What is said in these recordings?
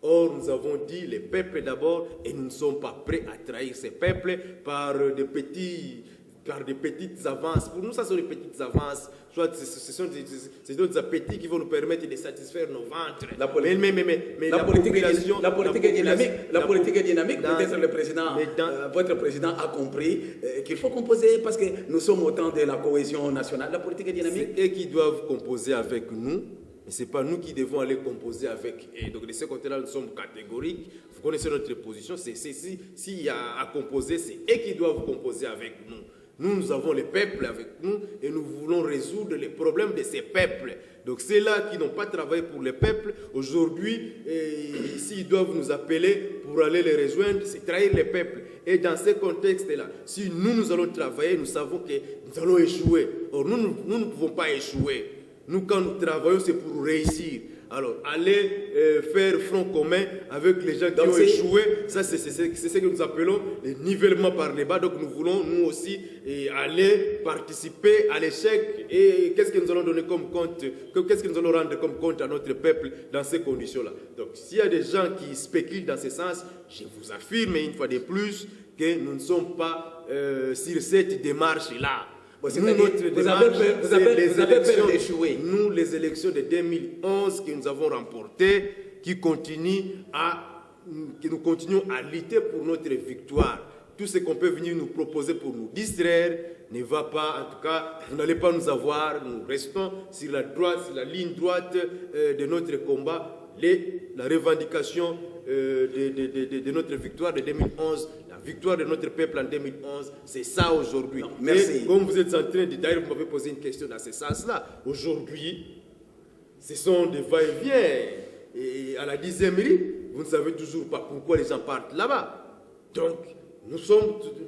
Or, nous avons dit les peuples d'abord et nous ne sommes pas prêts à trahir ces peuples par des petites avances. Pour nous, ça sont des petites avances. Soit ce sont des appétits qui vont nous permettre de satisfaire nos ventres. La politique est dynamique. Peut-être le président, votre président a compris qu'il faut composer parce que nous sommes au temps de la cohésion nationale. La politique est dynamique. C'est eux qui doivent composer avec nous. Et ce n'est pas nous qui devons aller composer avec eux. Donc de ce côté-là, nous sommes catégoriques. Vous connaissez notre position. S'il y a à composer, c'est eux qui doivent composer avec nous. Nous avons les peuples avec nous et nous voulons résoudre les problèmes de ces peuples. Donc ceux-là qui n'ont pas travaillé pour les peuples, aujourd'hui, s'ils doivent nous appeler pour aller les rejoindre, c'est trahir les peuples. Et dans ce contexte-là, si nous allons travailler, nous savons que nous allons échouer. Or, nous ne pouvons pas échouer. Nous, quand nous travaillons, c'est pour réussir. Alors, aller faire front commun avec les gens qui ont échoué, ça c'est ce que nous appelons le nivellement par les bas. Donc, nous voulons, nous aussi, aller participer à l'échec. Et qu'est-ce que nous allons donner comme compte, qu'est-ce que nous allons rendre comme compte à notre peuple dans ces conditions-là. Donc, s'il y a des gens qui spéculent dans ce sens, je vous affirme une fois de plus que nous ne sommes pas sur cette démarche-là. Vous avez peur d'échouer. Nous, les élections de 2011 que nous avons remportées, que nous continuons à lutter pour notre victoire. Tout ce qu'on peut venir nous proposer pour nous distraire ne va pas, en tout cas, vous n'allez pas nous avoir. Nous restons sur la ligne droite de notre combat. La revendication de notre victoire de 2011, la victoire de notre peuple en 2011, c'est ça aujourd'hui. Merci. Et comme vous êtes en train de... D'ailleurs, vous m'avez posé une question dans ce sens-là. Aujourd'hui, ce sont des va-et-vient. Et à la 10e rue, vous ne savez toujours pas pourquoi les gens partent là-bas. Donc,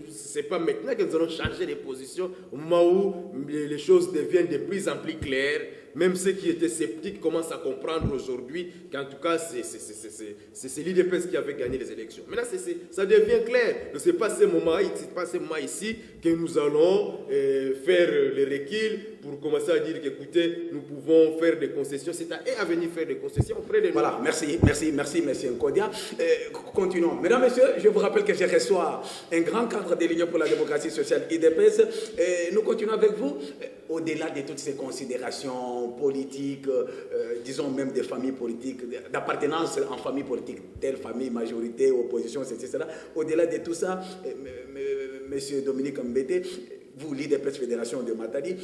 c'est pas maintenant que nous allons changer les positions au moment où les choses deviennent de plus en plus claires. Même ceux qui étaient sceptiques commencent à comprendre aujourd'hui qu'en tout cas, c'est l'IDPS qui avait gagné les élections. Maintenant, ça devient clair. Ce n'est pas ce moment ici que nous allons faire le recul pour commencer à dire qu'écoutez, nous pouvons faire des concessions. C'est à eux à venir faire des concessions auprès de nous. Voilà, merci, M. Nkodia. Continuons. Mesdames, Messieurs, je vous rappelle que je reçois un grand cadre de l'Union pour la démocratie sociale IDPS. Nous continuons avec vous. Au-delà de toutes ces considérations politiques, disons même des familles politiques, d'appartenance en famille politique, telle famille, majorité, opposition, etc. Au-delà de tout ça, M. Dominique Mbete, vous, l'IDPS Fédération de Matadi,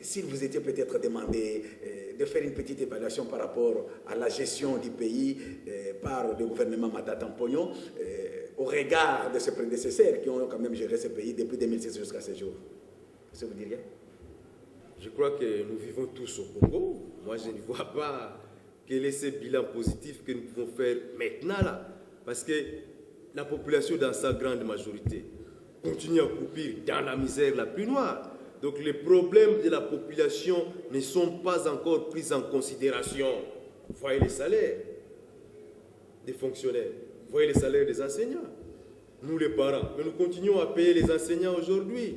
s'il vous était peut-être demandé de faire une petite évaluation par rapport à la gestion du pays par le gouvernement Matata Mpognon, au regard de ses prédécesseurs qui ont quand même géré ce pays depuis 2016 jusqu'à ce jour. Qu'est-ce que vous diriez? Je crois que nous vivons tous au Congo. Moi, je ne vois pas quel est ce bilan positif que nous pouvons faire maintenant là. Parce que la population, dans sa grande majorité, continue à croupir dans la misère la plus noire. Donc les problèmes de la population ne sont pas encore pris en considération. Vous voyez les salaires des fonctionnaires, vous voyez les salaires des enseignants. Nous les parents, mais nous continuons à payer les enseignants aujourd'hui.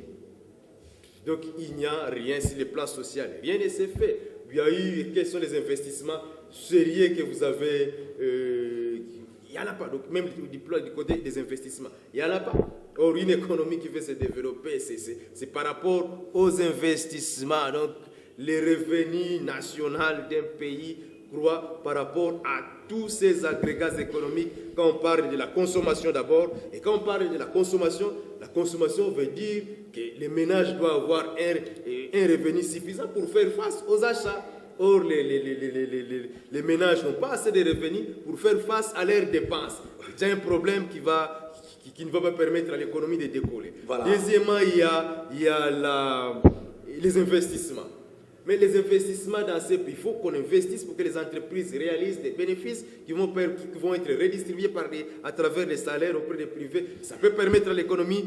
Donc il n'y a rien sur le plan social, rien ne s'est fait. Il y a eu, quels sont les investissements sérieux que vous avez il n'y en a pas. Donc même du côté des investissements, il n'y en a pas. Or, une économie qui veut se développer, c'est par rapport aux investissements. Donc les revenus nationaux d'un pays croient par rapport à tous ces agrégats économiques. Quand on parle de la consommation d'abord, et quand on parle de la consommation veut dire que les ménages doivent avoir un revenu suffisant pour faire face aux achats. Or, les ménages n'ont pas assez de revenus pour faire face à leurs dépenses. C'est un problème qui ne va pas permettre à l'économie de décoller. Voilà. Deuxièmement, il y a les investissements. Mais les investissements dans ces pays, il faut qu'on investisse pour que les entreprises réalisent des bénéfices qui vont être redistribués à travers les salaires auprès des privés. Ça peut permettre à l'économie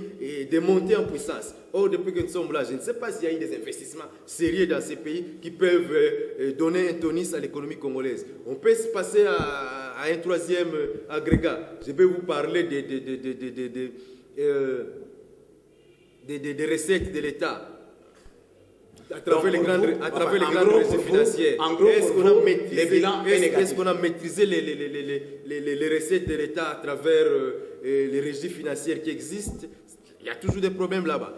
de monter en puissance. Or, depuis que nous sommes là, je ne sais pas s'il y a eu des investissements sérieux dans ces pays qui peuvent donner un tonus à l'économie congolaise. On peut se passer à un troisième agrégat. Je vais vous parler des recettes de l'État. à travers les grandes régies financières. En gros, est-ce qu'on a maîtrisé, les bilans est-ce qu'on a maîtrisé les recettes de l'État à travers les régies financières qui existent? Il y a toujours des problèmes là-bas.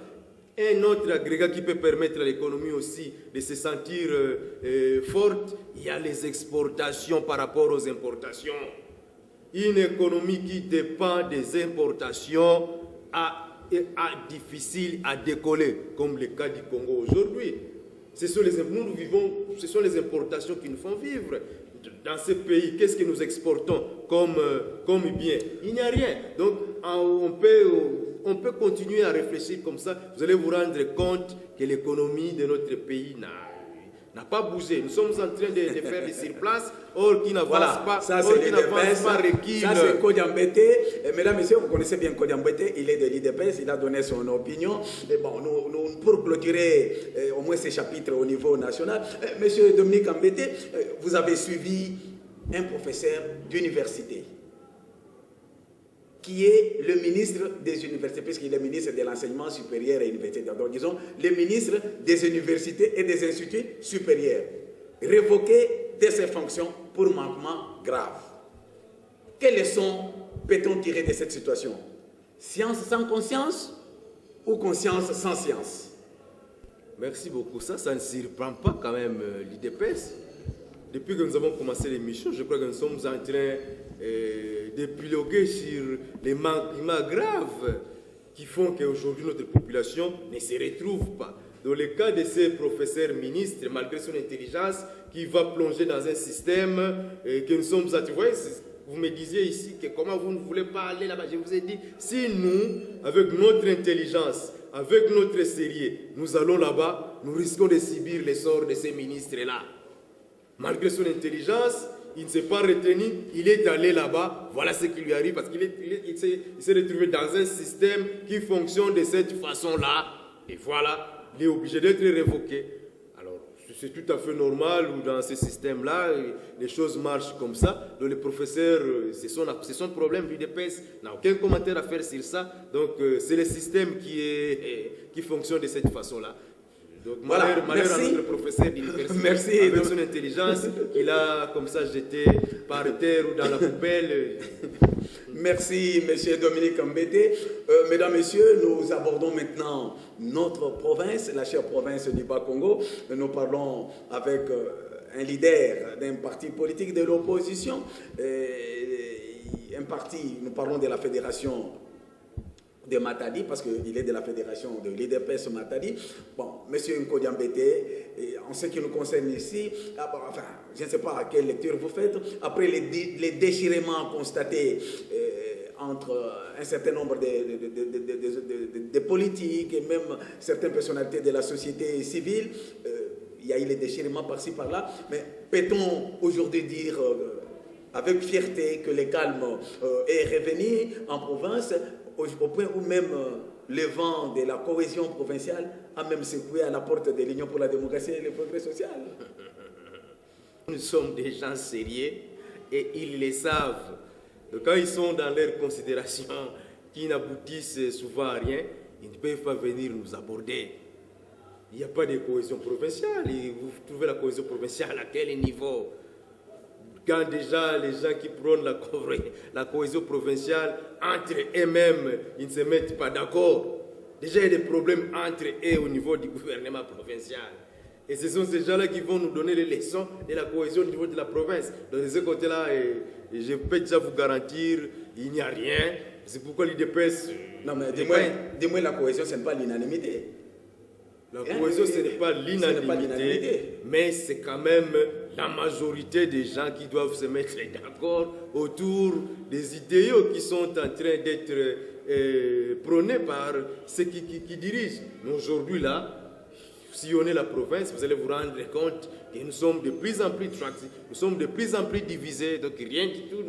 Un autre agrégat qui peut permettre à l'économie aussi de se sentir forte, il y a les exportations par rapport aux importations. Une économie qui dépend des importations difficile à décoller, comme le cas du Congo aujourd'hui. Ce sont les importations qui nous font vivre. Dans ces pays, qu'est-ce que nous exportons comme bien? Il n'y a rien. Donc, on peut continuer à réfléchir comme ça. Vous allez vous rendre compte que l'économie de notre pays n'a pas bougé. Nous sommes en train de faire des surplaces, or qui n'avance pas, ça c'est l'IDPS, ça c'est Kodiambete. Mesdames, Messieurs, vous connaissez bien Kodiambete, il est de l'IDPS, il a donné son opinion. Et bon, nous, pour clôturer au moins ces chapitres au niveau national, Monsieur Dominique Ambete, vous avez suivi un professeur d'université qui est le ministre des universités, puisqu'il est ministre de l'enseignement supérieur et universitaire. Donc, disons, le ministre des universités et des instituts supérieurs, révoqué de ses fonctions pour manquement grave. Quelles leçons peut-on tirer de cette situation? Science sans conscience ou conscience sans science? Merci beaucoup. Ça ne surprend pas quand même l'IDPS. Depuis que nous avons commencé l'émission, je crois que nous sommes en train d'épiloguer sur les manquements graves qui font qu'aujourd'hui notre population ne se retrouve pas. Dans le cas de ces professeurs ministres, malgré son intelligence, qui va plonger dans un système que nous sommes à... Vous me disiez ici que comment vous ne voulez pas aller là-bas. Je vous ai dit, si nous, avec notre intelligence, avec notre sérieux, nous allons là-bas, nous risquons de subir les sorts de ces ministres-là. Malgré son intelligence, il ne s'est pas retenu, il est allé là-bas, voilà ce qui lui arrive, parce qu'il s'est retrouvé dans un système qui fonctionne de cette façon-là, et voilà, il est obligé d'être révoqué. Alors, c'est tout à fait normal, où dans ce système-là, les choses marchent comme ça. Donc, le professeur, c'est son problème, l'UDPS n'a aucun commentaire à faire sur ça. Donc, c'est le système qui fonctionne de cette façon-là. Donc, malheur à notre professeur d'université, avec son intelligence, il a comme ça jeté par terre ou dans la poubelle. Merci, Monsieur Dominique Ambete. Mesdames, Messieurs, nous abordons maintenant notre province, la chère province du Bas-Congo. Nous parlons avec un leader d'un parti politique de l'opposition. Nous parlons de la fédération de Matadi, parce qu'il est de la fédération de l'IDPS Matadi. Bon, Monsieur Nkodiambete, en ce qui nous concerne ici, enfin, je ne sais pas à quelle lecture vous faites, après les déchirements constatés entre un certain nombre de politiques et même certaines personnalités de la société civile, il y a eu les déchirements par-ci par-là, mais peut-on aujourd'hui dire avec fierté que le calme est revenu en province, au point où même le vent de la cohésion provinciale a même secoué à la porte de l'Union pour la démocratie et le progrès social? Nous sommes des gens sérieux et ils le savent. Donc, quand ils sont dans leurs considérations qui n'aboutissent souvent à rien, ils ne peuvent pas venir nous aborder. Il n'y a pas de cohésion provinciale. Et vous trouvez la cohésion provinciale à quel niveau? Quand déjà les gens qui prônent la cohésion provinciale, entre eux-mêmes, ils ne se mettent pas d'accord. Déjà, il y a des problèmes entre eux au niveau du gouvernement provincial. Et ce sont ces gens-là qui vont nous donner les leçons de la cohésion au niveau de la province. Donc, de ce côté-là, je peux déjà vous garantir, il n'y a rien. C'est pourquoi l'IDPS... Non, mais dis-moi, la cohésion, ce n'est pas l'unanimité. La cohésion, ce n'est pas l'unanimité, mais c'est quand même la majorité des gens qui doivent se mettre d'accord autour des idéaux qui sont en train d'être prônés par ceux qui dirigent. Mais aujourd'hui, là, si on est la province, vous allez vous rendre compte que nous sommes de plus en plus nous sommes de plus en plus divisés, donc rien du tout,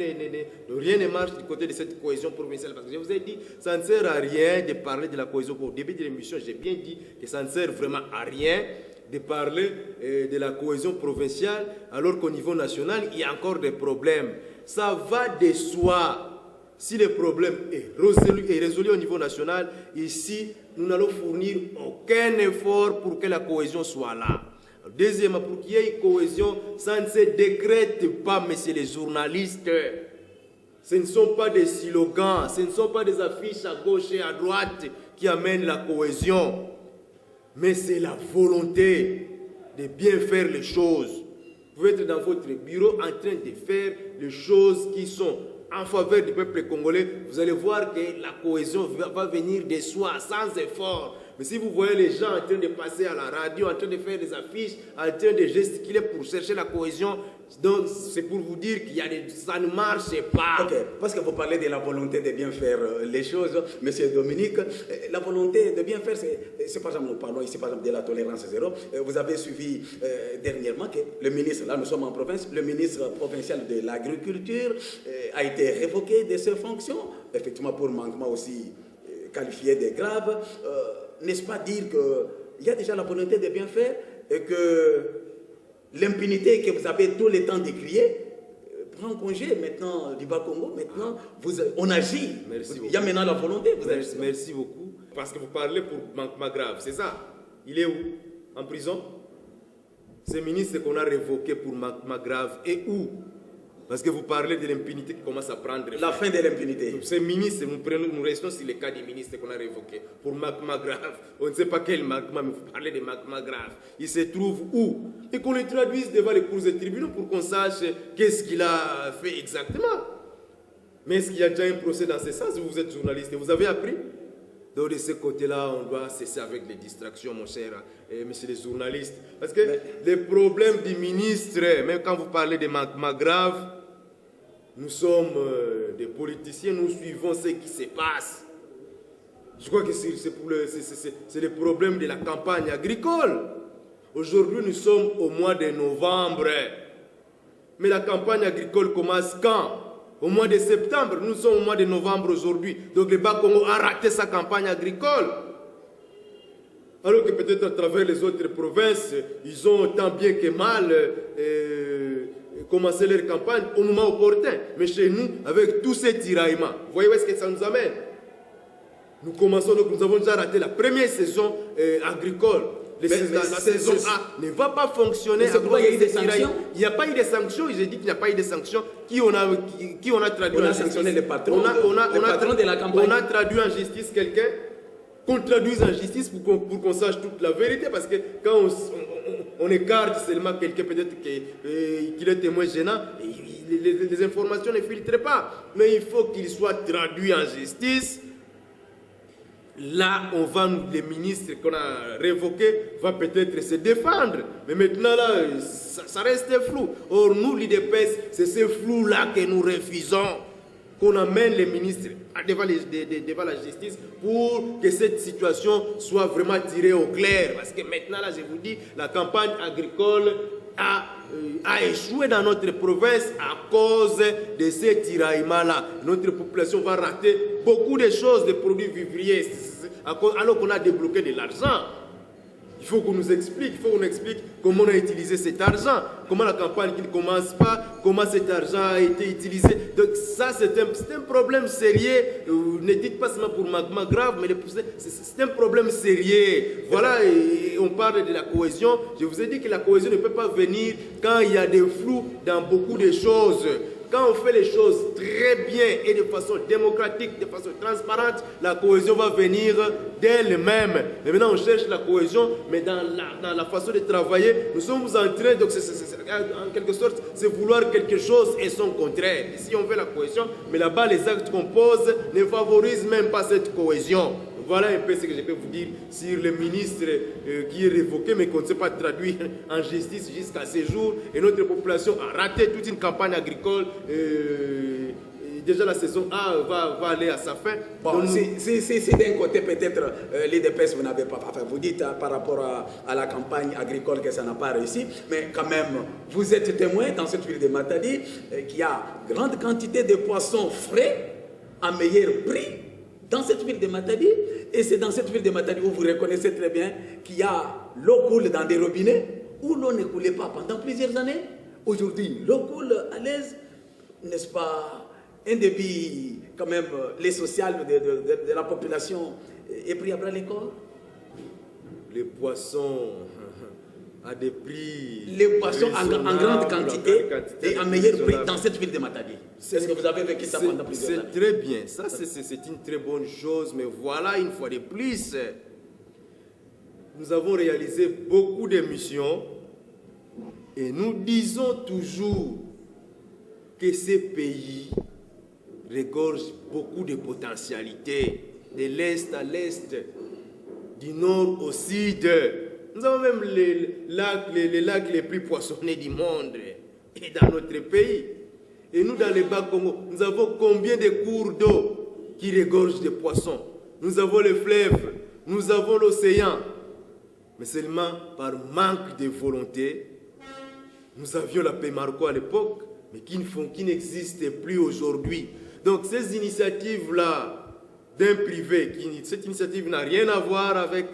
rien ne marche du côté de cette cohésion provinciale. Parce que je vous ai dit, ça ne sert à rien de parler de la cohésion. Au début de l'émission, j'ai bien dit que ça ne sert vraiment à rien de parler de la cohésion provinciale, alors qu'au niveau national, il y a encore des problèmes. Ça va de soi si le problème est résolu au niveau national, ici, nous n'allons fournir aucun effort pour que la cohésion soit là. Deuxièmement, pour qu'il y ait une cohésion, ça ne se décrète pas, messieurs les journalistes. Ce ne sont pas des slogans, ce ne sont pas des affiches à gauche et à droite qui amènent la cohésion. Mais c'est la volonté de bien faire les choses. Vous pouvez être dans votre bureau en train de faire les choses qui sont en faveur du peuple congolais. Vous allez voir que la cohésion va venir de soi, sans effort. Mais si vous voyez les gens en train de passer à la radio, en train de faire des affiches, en train de gesticuler pour chercher la cohésion, donc c'est pour vous dire qu'il y a ça ne marche pas. Ok, parce que vous parlez de la volonté de bien faire les choses, Monsieur Dominique. La volonté de bien faire, c'est par exemple, nous parlons ici par exemple de la tolérance zéro. Vous avez suivi dernièrement que le ministre, là nous sommes en province, le ministre provincial de l'agriculture a été révoqué de ses fonctions, effectivement pour manquement aussi qualifié de grave. N'est-ce pas dire qu'il y a déjà la volonté de bien faire et que l'impunité que vous avez tout le temps décriée prend congé maintenant du Bas-Congo, maintenant on agit. Il y a maintenant la volonté. Merci beaucoup. Parce que vous parlez pour manquement grave, c'est ça? Il est où? En prison? Ce ministre qu'on a révoqué pour manquement grave est où? Parce que vous parlez de l'impunité qui commence à prendre. La fin de l'impunité. Ces ministres, nous restons sur les cas des ministres qu'on a révoqués pour manquement grave. On ne sait pas quel manquement, mais vous parlez de manquement grave. Il se trouve où? Et qu'on les traduise devant les cours des tribunaux pour qu'on sache qu'est-ce qu'il a fait exactement. Mais est-ce qu'il y a déjà un procès dans ce sens? Vous êtes journaliste et vous avez appris? Donc de ce côté-là, on doit cesser avec les distractions, mon cher monsieur les journalistes. Parce que les problèmes du ministre, même quand vous parlez de manquements graves, nous sommes des politiciens, nous suivons ce qui se passe. Je crois que c'est le problème de la campagne agricole. Aujourd'hui, nous sommes au mois de novembre. Mais la campagne agricole commence quand? Au mois de septembre. Nous sommes au mois de novembre aujourd'hui. Donc le Bas-Congo a raté sa campagne agricole. Alors que peut-être à travers les autres provinces, ils ont tant bien que mal commencé leur campagne au moment opportun. Mais chez nous, avec tous ces tiraillements, vous voyez où est-ce que ça nous amène? Nous commençons, donc nous avons déjà raté la première saison agricole. La saison A ne va pas fonctionner. Il y a eu des sanctions? Il n'y a pas eu de sanctions. J'ai dit qu'il n'y a pas eu de sanctions. Qui on a traduit on en a sanctionné les patrons, les patrons de la campagne. On a traduit en justice quelqu'un, qu'on traduise en justice pour qu'on sache toute la vérité. Parce que quand on écarte seulement quelqu'un, peut-être qu'il est témoin gênant, les informations ne filtrent pas. Mais il faut qu'il soit traduit en justice. Là, les ministres qu'on a révoqués va peut-être se défendre. Mais maintenant, là, ça reste flou. Or, nous, l'IDPS, c'est ce flou-là que nous refusons. Qu'on amène les ministres devant la justice pour que cette situation soit vraiment tirée au clair. Parce que maintenant, là, je vous dis, la campagne agricole a échoué dans notre province à cause de ces tiraillements-là. Notre population va rater beaucoup de choses, des produits vivriers, alors qu'on a débloqué de l'argent. Il faut qu'on nous explique, comment on a utilisé cet argent, comment la campagne qui ne commence pas, comment cet argent a été utilisé. Donc ça, c'est un problème sérieux. Ne dites pas seulement pour manquement grave, mais c'est un problème sérieux. Voilà, et on parle de la cohésion. Je vous ai dit que la cohésion ne peut pas venir quand il y a des flous dans beaucoup de choses. Quand on fait les choses très bien et de façon démocratique, de façon transparente, la cohésion va venir d'elle-même. Mais maintenant, on cherche la cohésion, mais dans la façon de travailler, nous sommes en train, donc en quelque sorte, c'est vouloir quelque chose et son contraire. Ici, on veut la cohésion, mais là-bas, les actes qu'on pose ne favorisent même pas cette cohésion. Voilà un peu ce que je peux vous dire sur le ministre qui est révoqué mais qu'on ne sait pas traduire en justice jusqu'à ce jour. Et notre population a raté toute une campagne agricole. Déjà la saison A va aller à sa fin. Bon, si d'un côté peut-être l'IDPS vous n'avez pas, enfin vous dites par rapport à la campagne agricole que ça n'a pas réussi, mais quand même vous êtes témoin dans cette ville de Matadi qu'il y a grande quantité de poissons frais à meilleur prix dans cette ville de Matadi, et c'est dans cette ville de Matadi où vous reconnaissez très bien qu'il y a l'eau coule dans des robinets où l'eau ne coulait pas pendant plusieurs années. Aujourd'hui, l'eau coule à l'aise, n'est-ce pas? Un débit quand même les sociales de la population est pris à bras le corps? Les poissons à des prix... Les poissons en grande quantité et à meilleur prix dans cette ville de Matadi. Est-ce que vous avez vécu ça pendant plusieurs années? C'est très bien, ça c'est une très bonne chose, mais voilà, une fois de plus, nous avons réalisé beaucoup d'émissions et nous disons toujours que ces pays regorgent beaucoup de potentialités, de l'Est à l'Est, du Nord au Sud. Nous avons même les lacs les plus poissonnés du monde et dans notre pays. Et nous, dans les Bas-Congo, nous avons combien de cours d'eau qui regorgent de poissons? Nous avons les fleuves, nous avons l'océan. Mais seulement par manque de volonté, nous avions la Pemarco à l'époque, mais qui n'existe plus aujourd'hui. Donc ces initiatives-là d'un privé, cette initiative n'a rien à voir avec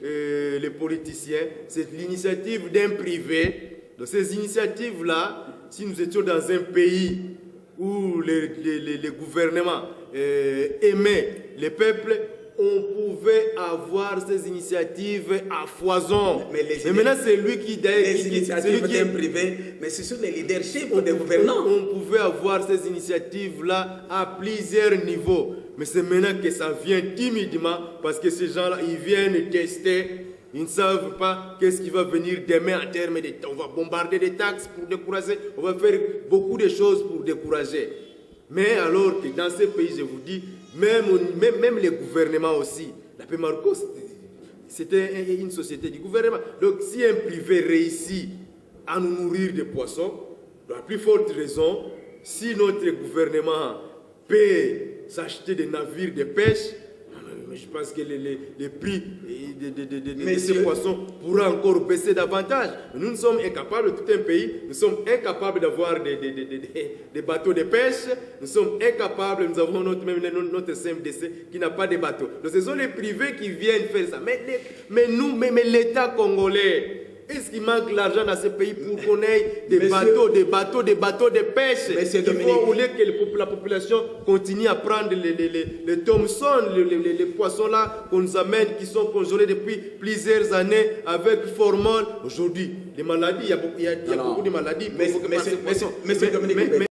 les politiciens, c'est l'initiative d'un privé. Donc ces initiatives-là, si nous étions dans un pays où les gouvernements aimaient les peuples, on pouvait avoir ces initiatives à foison. Mais maintenant, c'est lui qui... Les initiatives d'un privé, mais c'est sur les leaderships des gouvernants. On pouvait avoir ces initiatives-là à plusieurs niveaux. Mais c'est maintenant que ça vient timidement, parce que ces gens-là, ils viennent tester. Ils ne savent pas qu'est-ce qui va venir demain en termes de... On va bombarder des taxes pour décourager. On va faire beaucoup de choses pour décourager. Mais alors que dans ces pays, je vous dis, même les gouvernements aussi, la Pemarco, c'était une société du gouvernement. Donc si un privé réussit à nous nourrir de poissons, de la plus forte raison, si notre gouvernement peut s'acheter des navires de pêche, je pense que les prix de ces poissons pourraient encore baisser davantage. Nous sommes incapables, tout un pays, nous sommes incapables d'avoir des bateaux de pêche. Nous sommes incapables, nous avons notre CMDC qui n'a pas de bateaux. Donc ce sont les privés qui viennent faire ça. Mais l'État congolais, est-ce qu'il manque l'argent dans ce pays pour qu'on ait des bateaux de pêche? Il faut que la population continue à prendre les Thomson, les poissons-là qu'on nous amène, qui sont congelés depuis plusieurs années avec formol. Aujourd'hui, les maladies, il y a beaucoup de maladies. Monsieur Dominique,